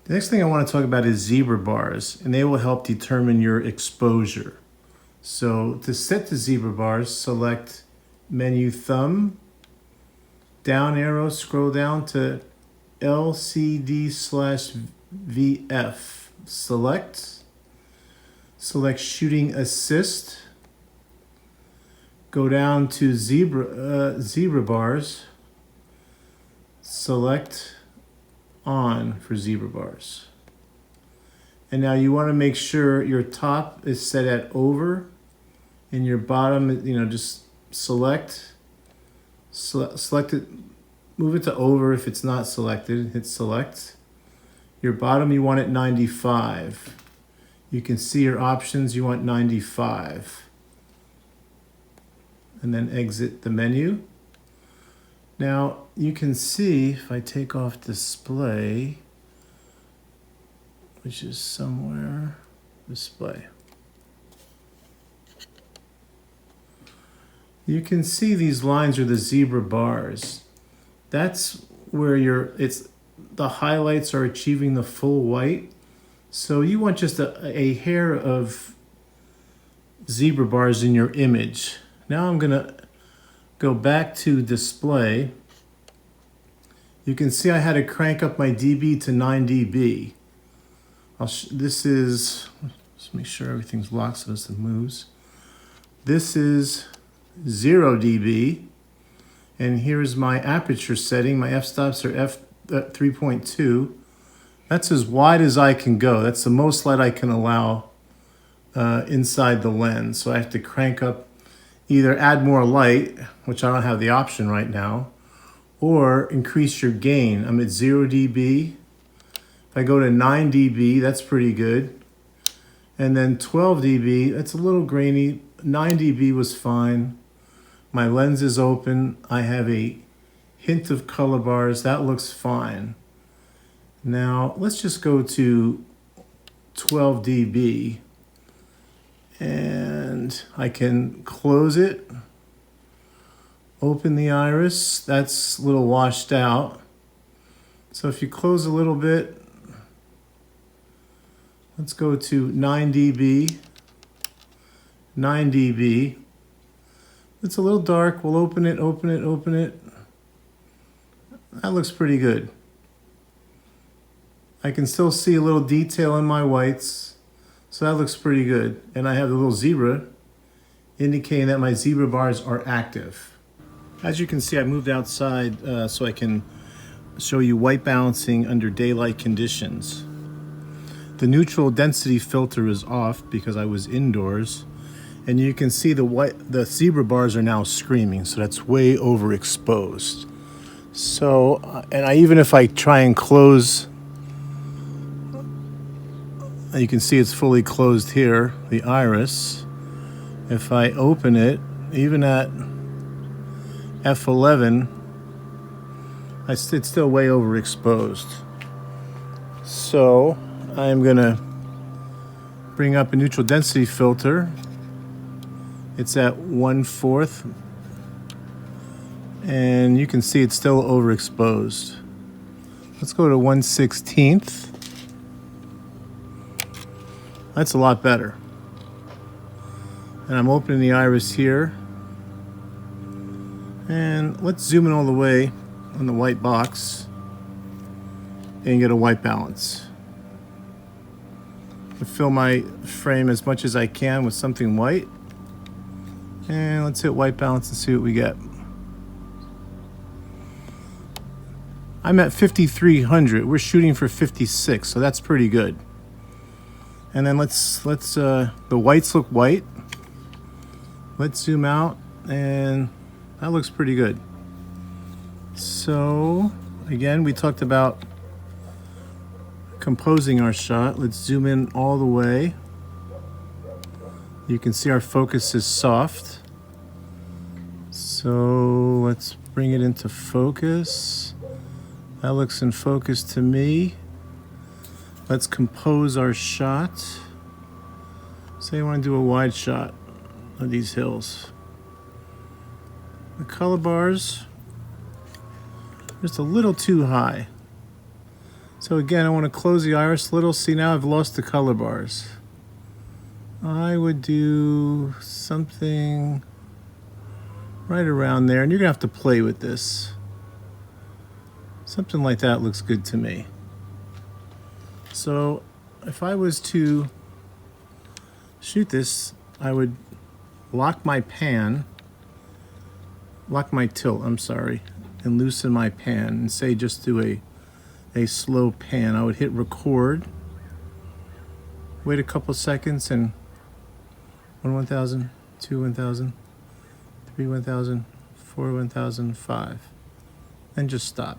The next thing I want to talk about is zebra bars, and they will help determine your exposure. So to set the zebra bars, select menu thumb, down arrow, scroll down to LCD/VF. Select shooting assist. Go down to zebra bars. Select on for zebra bars. And now you want to make sure your top is set at over, and your bottom, just select it, move it to over if it's not selected, hit select. Your bottom you want at 95. You can see your options, you want 95. And then exit the menu. Now you can see if I take off display, which is somewhere, display. You can see these lines are the zebra bars. That's where the highlights are achieving the full white. So you want just a hair of zebra bars in your image. Now I'm gonna go back to display. You can see I had to crank up my dB to 9 dB. This is, let's make sure everything's locked so it moves. This is 0 dB, and here's my aperture setting. My f-stops are f3.2. That's as wide as I can go. That's the most light I can allow inside the lens. So I have to crank up, either add more light, which I don't have the option right now, or increase your gain. I'm at 0 dB. If I go to 9 dB, that's pretty good. And then 12 dB, that's a little grainy. 9 dB was fine. My lens is open. I have a hint of color bars. That looks fine. Now, let's just go to 12 dB. And I can close it. Open the iris. That's a little washed out. So if you close a little bit, let's go to 9 dB. 9 dB. It's a little dark. We'll open it. That looks pretty good. I can still see a little detail in my whites. So that looks pretty good. And I have the little zebra indicating that my zebra bars are active. As you can see, I moved outside so I can show you white balancing under daylight conditions. The neutral density filter is off because I was indoors. And you can see the zebra bars are now screaming, so that's way overexposed. So, and even if I try and close, you can see it's fully closed here, the iris. If I open it, even at f11, it's still way overexposed. So I'm gonna bring up a neutral density filter. It's at 1/4, and you can see it's still overexposed. Let's go to 1/16. That's a lot better. And I'm opening the iris here. And let's zoom in all the way on the white box and get a white balance. I'll fill my frame as much as I can with something white. And let's hit white balance and see what we get. I'm at 5300. We're shooting for 56, so that's pretty good. And then the whites look white. Let's zoom out, and that looks pretty good. So again, we talked about composing our shot. Let's zoom in all the way. You can see our focus is soft. So let's bring it into focus. That looks in focus to me. Let's compose our shot. Say I want to do a wide shot of these hills. The color bars, just a little too high. So again, I want to close the iris a little. See, now I've lost the color bars. I would do something right around there, and you're gonna have to play with this. Something like that looks good to me. So if I was to shoot this, I would lock my tilt, and loosen my pan, and say just do a slow pan. I would hit record, wait a couple seconds, and 1,000, 2 1,000, 3 1,000, 4 1,000, 5, and just stop.